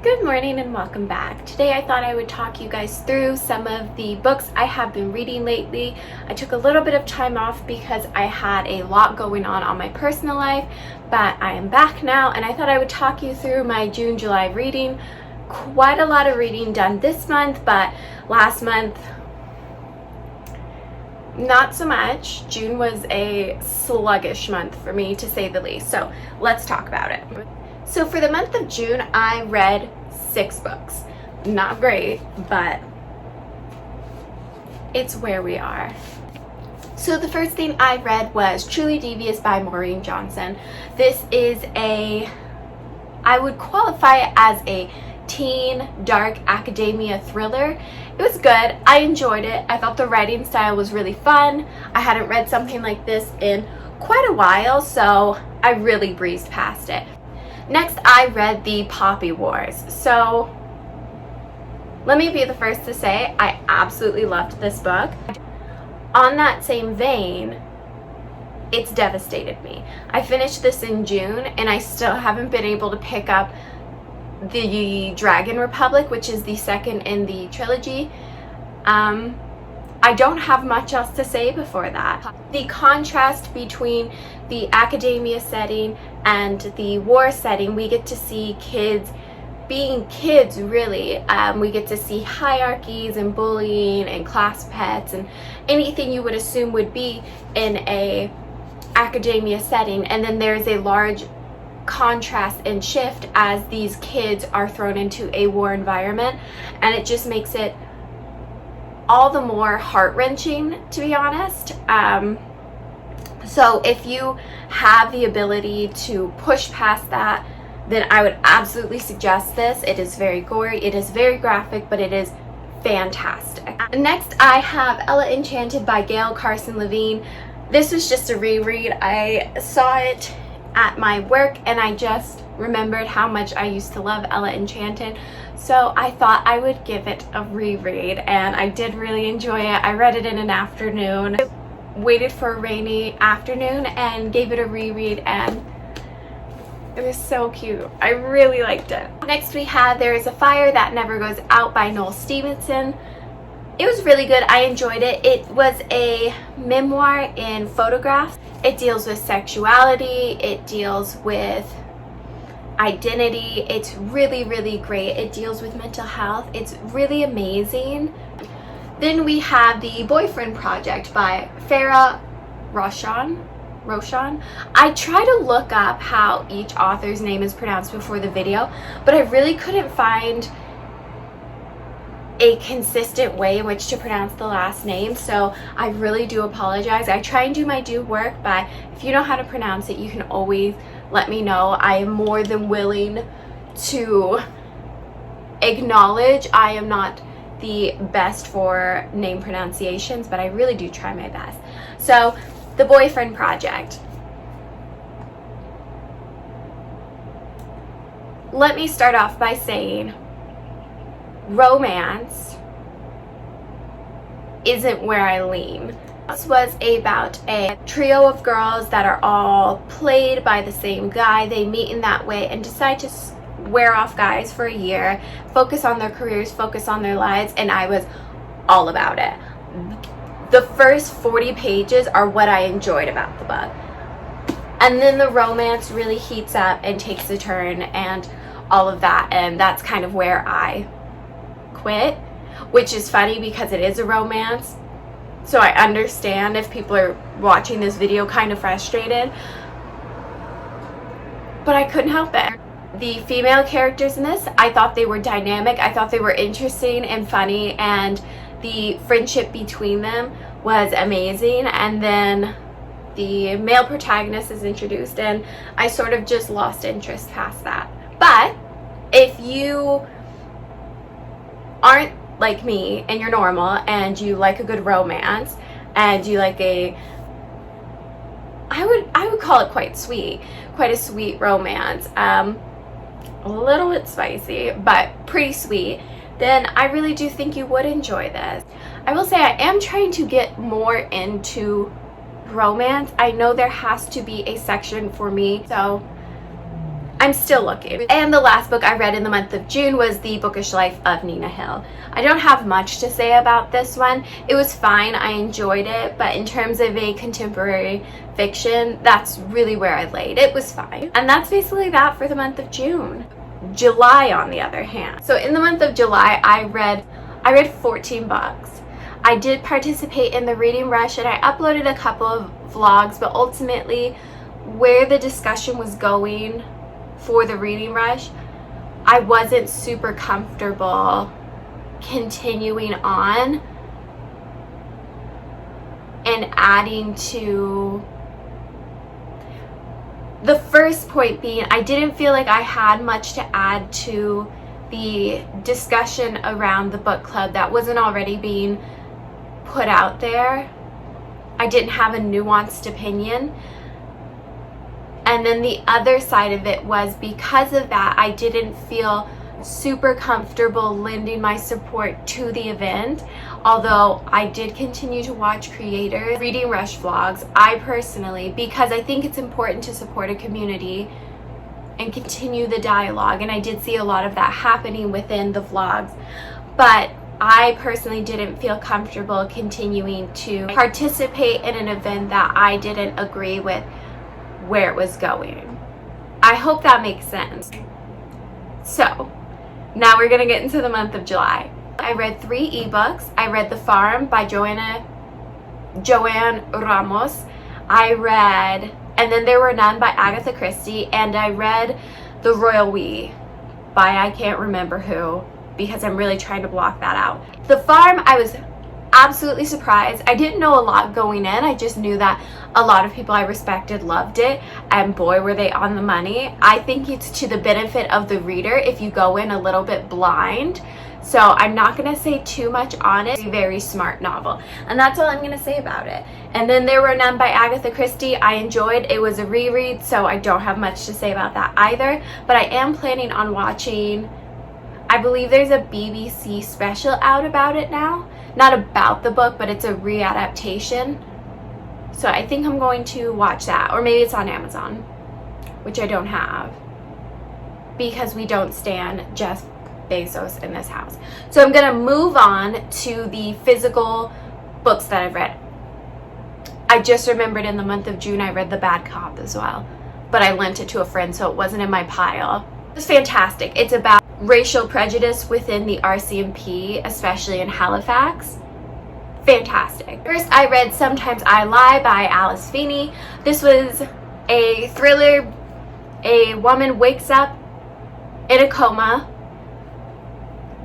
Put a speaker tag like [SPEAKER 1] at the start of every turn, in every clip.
[SPEAKER 1] Good morning and welcome back. Today I thought I would talk you guys through some of the books I have been reading lately. I took a little bit of time off because I had a lot going on my personal life, but I am back now and I thought I would talk you through my June-July reading. Quite a lot of reading done this month, but last month not so much. June was a sluggish month for me, to say the least. So let's talk about it. So for the month of June, I read 6 books. Not great, but it's where we are. So the first thing I read was Truly Devious by Maureen Johnson. This is I would qualify it as a teen dark academia thriller. It was good. I enjoyed it. I thought the writing style was really fun. I hadn't read something like this in quite a while, so I really breezed past it. Next, I read The Poppy Wars. So let me be the first to say I absolutely loved this book. On that same vein, it's devastated me. I finished this in June and I still haven't been able to pick up the Dragon Republic, which is the second in the trilogy. I don't have much else to say before that. The contrast between the academia setting and the war setting, we get to see kids being kids, really. We get to see hierarchies and bullying and class pets and anything you would assume would be in a academia setting. And then there's a large contrast and shift as these kids are thrown into a war environment, and it just makes it all the more heart-wrenching, to be honest. So if you have the ability to push past that, then I would absolutely suggest this. It is very gory, it is very graphic, but it is fantastic. Next, I have Ella Enchanted by Gail Carson Levine. This was just a reread. I saw it at my work and I just remembered how much I used to love Ella Enchanted, so I thought I would give it a reread, and I did really enjoy it. I read it in an afternoon. I waited for a rainy afternoon and gave it a reread, and it was so cute. I really liked it. Next we have There Is a Fire That Never Goes Out by Noel Stevenson. It was really good. I enjoyed it. It was a memoir in photographs. It deals with sexuality. It deals with identity. It's really, really great. It deals with mental health. It's really amazing. Then we have The Boyfriend Project by Farah Roshan. I tried to look up how each author's name is pronounced before the video, but I really couldn't find a consistent way in which to pronounce the last name, so I really do apologize. I try and do my due work, but if you know how to pronounce it, you can always let me know. I am more than willing to acknowledge I am not the best for name pronunciations, but I really do try my best. So, The Boyfriend Project. Let me start off by saying romance isn't where I lean. This was about a trio of girls that are all played by the same guy. They meet in that way and decide to wear off guys for a year, focus on their careers, focus on their lives, and I was all about it. The first 40 pages are what I enjoyed about the book. And then the romance really heats up and takes a turn and all of that, and that's kind of where I quit, which is funny because it is a romance, so I understand if people are watching this video kind of frustrated, but I couldn't help it. The female characters in this, I thought they were dynamic, I thought they were interesting and funny, and the friendship between them was amazing. And then the male protagonist is introduced and I sort of just lost interest past that. But if you aren't like me and you're normal and you like a good romance and you like I would call it quite a sweet romance, a little bit spicy but pretty sweet, then I really do think you would enjoy this. I will say I am trying to get more into romance. I know there has to be a section for me, so I'm still looking. And the last book I read in the month of June was The Bookish Life of Nina Hill. I don't have much to say about this one. It was fine, I enjoyed it, but in terms of a contemporary fiction, that's really where I laid. It was fine. And that's basically that for the month of June. July, on the other hand. So in the month of July, I read 14 books. I did participate in the reading rush and I uploaded a couple of vlogs, but ultimately where the discussion was going for the reading rush, I wasn't super comfortable continuing on and adding to. The first point being, I didn't feel like I had much to add to the discussion around the book club that wasn't already being put out there. I didn't have a nuanced opinion. And then the other side of it was, because of that, I didn't feel super comfortable lending my support to the event. Although I did continue to watch creators reading rush vlogs, I personally, because I think it's important to support a community and continue the dialogue, and I did see a lot of that happening within the vlogs, but I personally didn't feel comfortable continuing to participate in an event that I didn't agree with where it was going. I hope that makes sense. So now we're gonna get into the month of July. I read 3 ebooks. I read The Farm by Joanne Ramos. And then There Were None by Agatha Christie, and I read The Royal We by I can't remember who, because I'm really trying to block that out. The Farm, I was absolutely surprised. I didn't know a lot going in. I just knew that a lot of people I respected loved it, and boy were they on the money. I think it's to the benefit of the reader if you go in a little bit blind. So I'm not going to say too much on it. It's a very smart novel. And that's all I'm going to say about it. And then There Were None by Agatha Christie. I enjoyed. It was a reread, so I don't have much to say about that either. But I am planning on watching, I believe there's a BBC special out about it now. Not about the book, but it's a readaptation. So I think I'm going to watch that. Or maybe it's on Amazon, which I don't have, because we don't stand Jeff Bezos in this house. So I'm gonna move on to the physical books that I've read. I just remembered in the month of June I read The Bad Cop as well, but I lent it to a friend, so it wasn't in my pile. It's fantastic. It's about racial prejudice within the RCMP, especially in Halifax. Fantastic. First, I read Sometimes I Lie by Alice Feeney. This was a thriller. A woman wakes up in a coma.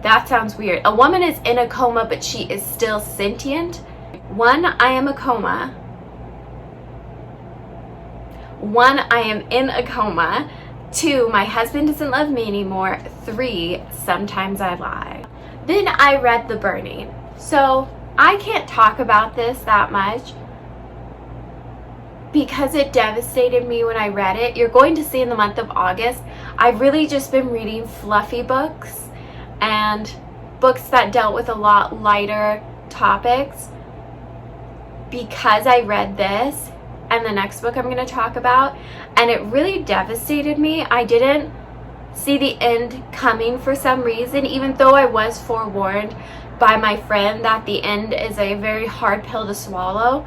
[SPEAKER 1] That sounds weird. A woman is in a coma, but she is still sentient. 1, I am a coma. 1, I am in a coma. 2, my husband doesn't love me anymore. 3, Sometimes I Lie. Then I read The Burning. So I can't talk about this that much because it devastated me when I read it. You're going to see in the month of August, I've really just been reading fluffy books and books that dealt with a lot lighter topics, because I read this and the next book I'm going to talk about, and it really devastated me. I didn't see the end coming for some reason, even though I was forewarned by my friend that the end is a very hard pill to swallow.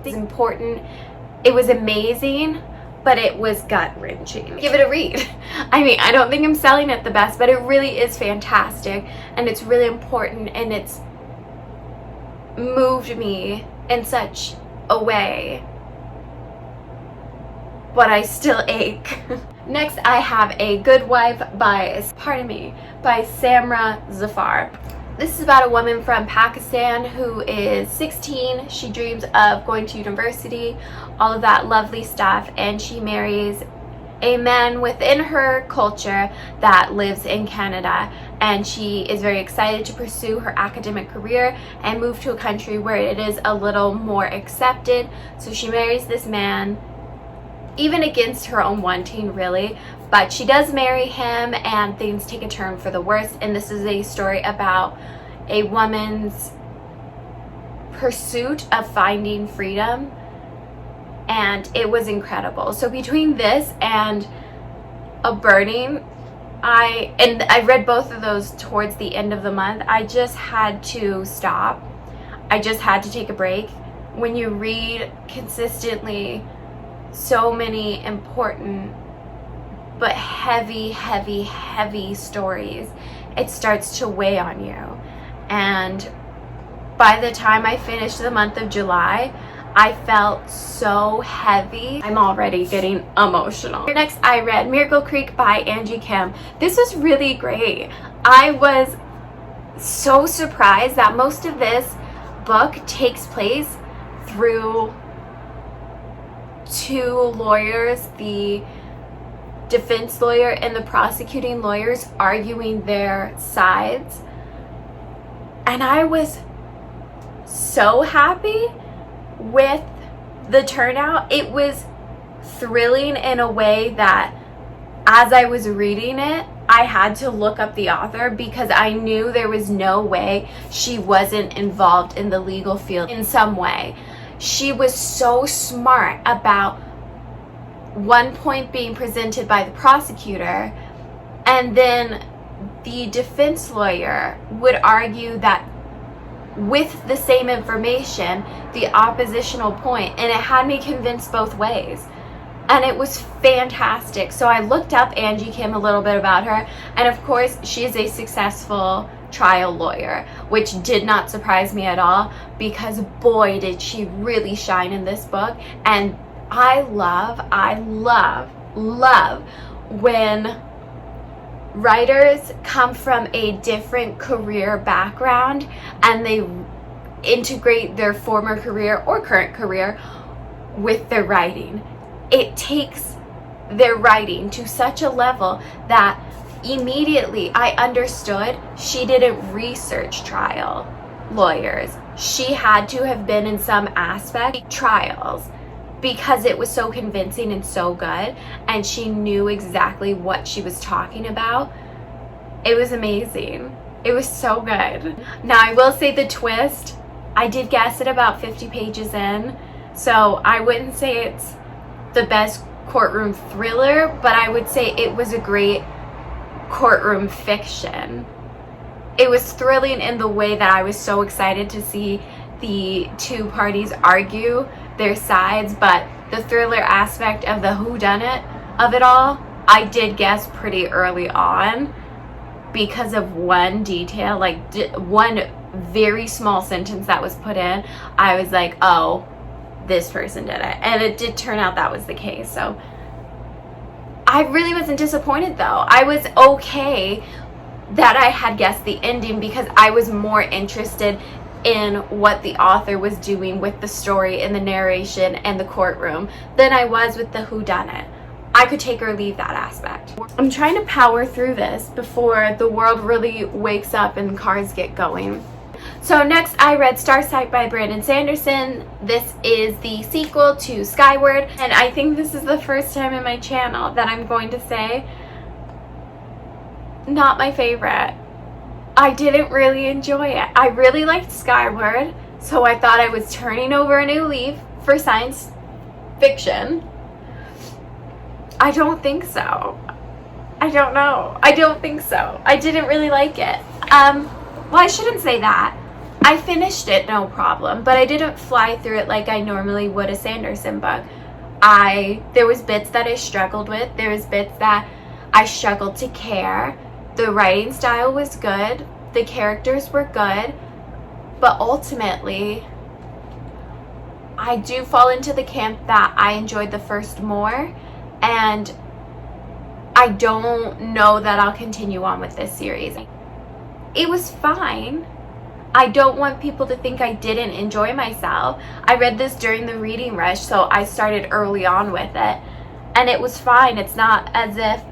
[SPEAKER 1] It's important. It was amazing, but it was gut-wrenching. Give it a read. I mean, I don't think I'm selling it the best, but it really is fantastic, and it's really important, and it's moved me in such a way, but I still ache. Next, I have A Good Wife by Samra Zafar. This is about a woman from Pakistan who is 16. She dreams of going to university, all of that lovely stuff, and she marries a man within her culture that lives in Canada, and she is very excited to pursue her academic career and move to a country where it is a little more accepted. So she marries this man, even against her own wanting, really, but she does marry him, and things take a turn for the worse. And this is a story about a woman's pursuit of finding freedom, and it was incredible. So between this and a burning. I read both of those towards the end of the month. I just had to stop. I just had to take a break. When you read consistently so many important but heavy, heavy, heavy stories, it starts to weigh on you. And by the time I finished the month of July, I felt so heavy. I'm already getting emotional. Next, I read Miracle Creek by Angie Kim. This was really great. I was so surprised that most of this book takes place through two lawyers, the defense lawyer and the prosecuting lawyers, arguing their sides. And I was so happy with the turnout. It was thrilling in a way that as I was reading it, I had to look up the author because I knew there was no way she wasn't involved in the legal field in some way. She was so smart about one point being presented by the prosecutor, and then the defense lawyer would argue that with the same information, the oppositional point, and it had me convinced both ways. And it was fantastic. So I looked up Angie Kim, a little bit about her, and of course she is a successful trial lawyer, which did not surprise me at all, because boy did she really shine in this book. And I love when writers come from a different career background and they integrate their former career or current career with their writing. It takes their writing to such a level that immediately I understood she didn't research trial lawyers. She had to have been in some aspect trials, because it was so convincing and so good, and she knew exactly what she was talking about. It was amazing. It was so good. Now, I will say the twist, I did guess it about 50 pages in, so I wouldn't say it's the best courtroom thriller, but I would say it was a great courtroom fiction. It was thrilling in the way that I was so excited to see the two parties argue their sides, but the thriller aspect of the whodunit of it all, I did guess pretty early on because of one detail, like one very small sentence that was put in. I was like, oh, this person did it. And it did turn out that was the case. So I really wasn't disappointed though. I was okay that I had guessed the ending because I was more interested in what the author was doing with the story and the narration and the courtroom than I was with the whodunit. I could take or leave that aspect. I'm trying to power through this before the world really wakes up and cars get going. So next I read Starsight by Brandon Sanderson. This is the sequel to Skyward, and I think this is the first time in my channel that I'm going to say not my favorite. I didn't really enjoy it. I really liked Skyward, so I thought I was turning over a new leaf for science fiction. I don't think so. I don't know. I don't think so. I didn't really like it. Well, I shouldn't say that. I finished it no problem, but I didn't fly through it like I normally would a Sanderson book. There was bits that I struggled with. There was bits that I struggled to care. The writing style was good. The characters were good. But ultimately, I do fall into the camp that I enjoyed the first more. And I don't know that I'll continue on with this series. It was fine. I don't want people to think I didn't enjoy myself. I read this during the reading rush, so I started early on with it. And it was fine. It's not as if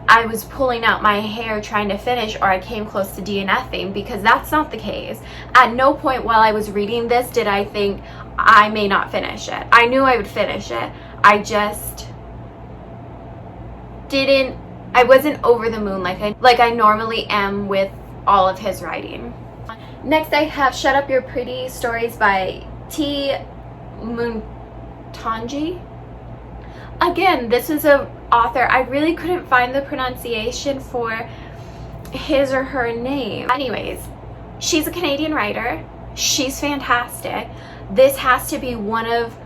[SPEAKER 1] I was pulling out my hair trying to finish, or I came close to DNFing, because that's not the case. At no point while I was reading this did I think I may not finish it. I knew I would finish it. I just I wasn't over the moon like I normally am with all of his writing. Next I have Shut Up Your Pretty Stories by T. Muntanji. Again, this is a author. I really couldn't find the pronunciation for his or her name. Anyways, she's a Canadian writer. She's fantastic. This has to be one of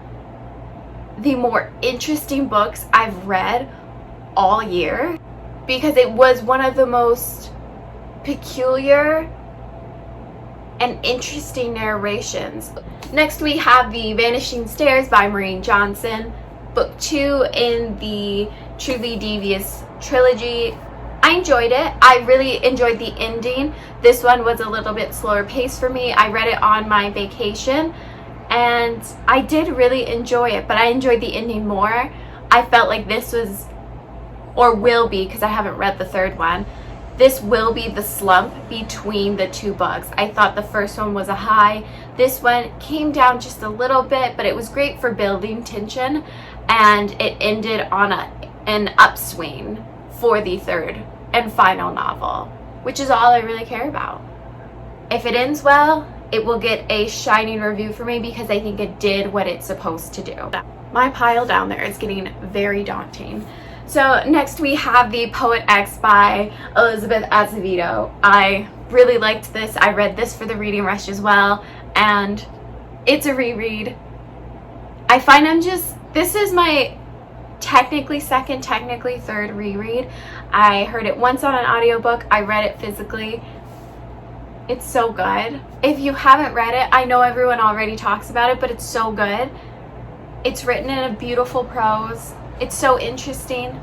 [SPEAKER 1] the more interesting books I've read all year, because it was one of the most peculiar and interesting narrations. Next we have The Vanishing Stairs by Maureen Johnson, book 2 in the Truly Devious trilogy. I enjoyed it. I really enjoyed the ending. This one was a little bit slower paced for me. I read it on my vacation and I did really enjoy it, but I enjoyed the ending more. I felt like this was, or will be, because I haven't read the third one, this will be the slump between the two books. I thought the first one was a high. This one came down just a little bit, but it was great for building tension, and it ended on an upswing for the third and final novel, which is all I really care about. If it ends well, it will get a shining review for me because I think it did what it's supposed to do. My pile down there is getting very daunting. So next we have The Poet X by Elizabeth Acevedo. I really liked this. I read this for the reading rush as well, and it's a reread. I find this is my technically second, technically third reread. I heard it once on an audiobook. I read it physically. It's so good. If you haven't read it, I know everyone already talks about it, but it's so good. It's written in a beautiful prose. It's so interesting.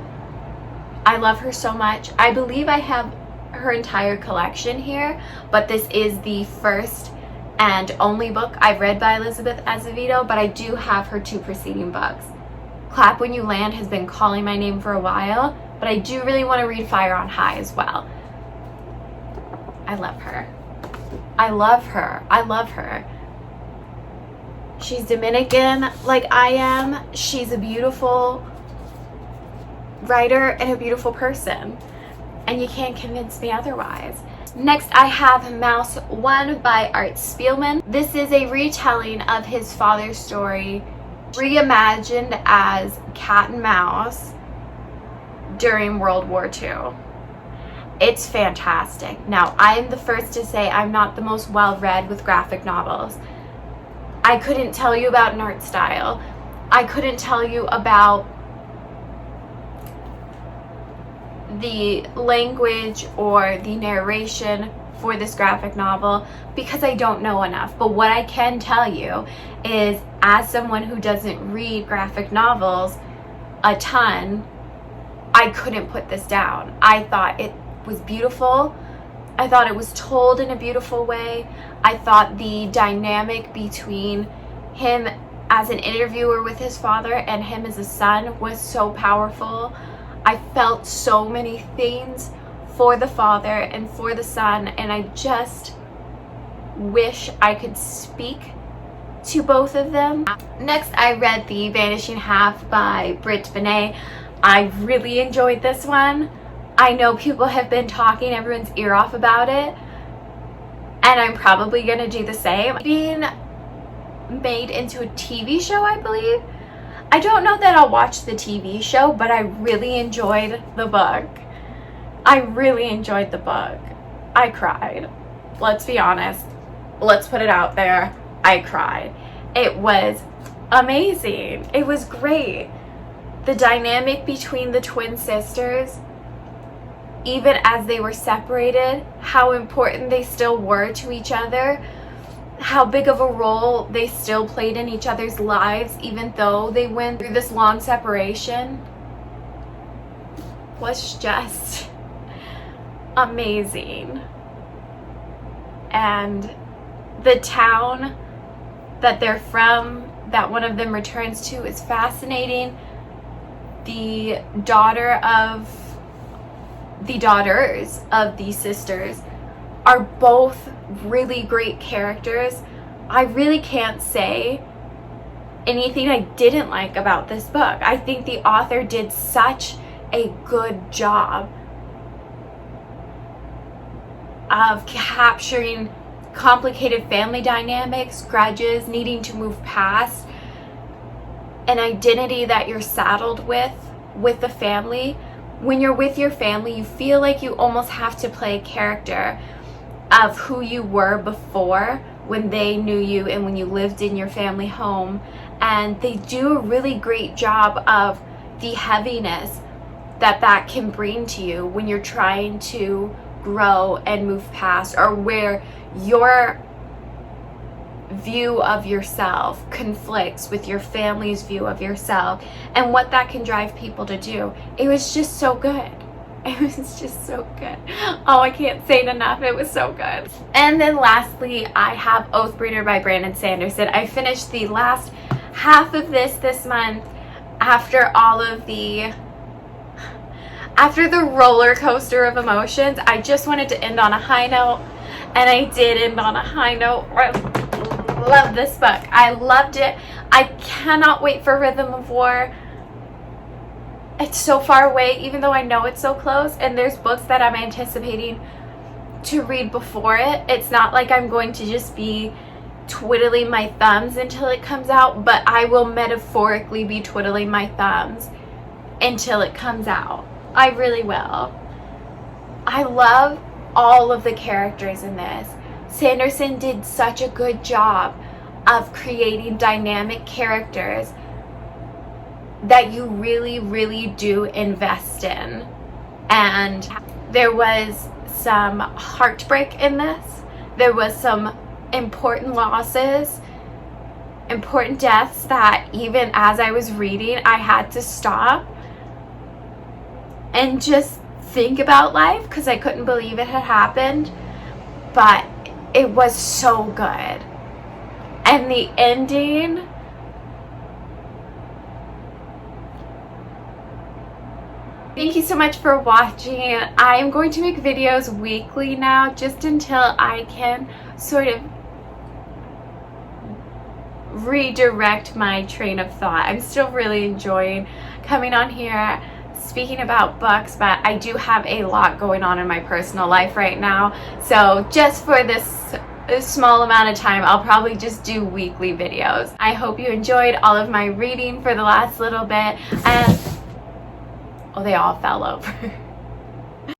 [SPEAKER 1] I love her so much. I believe I have her entire collection here, but this is the first and only book I've read by Elizabeth Acevedo, but I do have her 2 preceding books. Clap When You Land has been calling my name for a while, but I do really want to read Fire on High as well. I love her. I love her. I love her. She's Dominican like I am. She's a beautiful writer and a beautiful person, and you can't convince me otherwise. Next I have Mouse 1 by Art Spielman. This is a retelling of his father's story, reimagined as cat and mouse during World War II. It's fantastic. Now, I'm the first to say I'm not the most well-read with graphic novels. I couldn't tell you about an art style. I couldn't tell you about the language or the narration for this graphic novel because I don't know enough. But what I can tell you is, as someone who doesn't read graphic novels a ton, I couldn't put this down. I thought it was beautiful. I thought it was told in a beautiful way. I thought the dynamic between him as an interviewer with his father and him as a son was so powerful. I felt so many things for the father and for the son, and I just wish I could speak to both of them. Next, I read The Vanishing Half by Britt Benet. I really enjoyed this one. I know people have been talking everyone's ear off about it, and I'm probably going to do the same. Being made into a TV show, I believe. I don't know that I'll watch the TV show, but I really enjoyed the book. I really enjoyed the book. I cried. Let's be honest. Let's put it out there. I cried. It was amazing. It was great. The dynamic between the twin sisters, even as they were separated, how important they still were to each other, how big of a role they still played in each other's lives, even though they went through this long separation, was just amazing. And the town that they're from, that one of them returns to, is fascinating. The daughters of these sisters are both really great characters. I really can't say anything I didn't like about this book. I think the author did such a good job of capturing complicated family dynamics, grudges, needing to move past, an identity that you're saddled with with the family, when you're with your family, you feel like you almost have to play a character of who you were before, when they knew you and when you lived in your family home. And they do a really great job of the heaviness that can bring to you when you're trying to grow and move past, or where your view of yourself conflicts with your family's view of yourself, and what that can drive people to do. It was just so good. It was just so good. Oh, I can't say it enough. It was so good. And then lastly, I have Oathbreeder by Brandon Sanderson. I finished the last half of this month after the roller coaster of emotions. I just wanted to end on a high note, and I did end on a high note. I love this book. I loved it. I cannot wait for Rhythm of War. It's so far away, even though I know it's so close, and there's books that I'm anticipating to read before it. It's not like I'm going to just be twiddling my thumbs until it comes out, but I will metaphorically be twiddling my thumbs until it comes out. I really will. I love all of the characters in this. Sanderson did such a good job of creating dynamic characters that you really, really do invest in. And there was some heartbreak in this. There was some important losses, important deaths that even as I was reading, I had to stop and just think about life, because I couldn't believe it had happened. But it was so good. And the ending, thank you so much for watching. I am going to make videos weekly now, just until I can sort of redirect my train of thought. I'm still really enjoying coming on here, speaking about books, but I do have a lot going on in my personal life right now. So just for this small amount of time, I'll probably just do weekly videos. I hope you enjoyed all of my reading for the last little bit. And oh, they all fell over.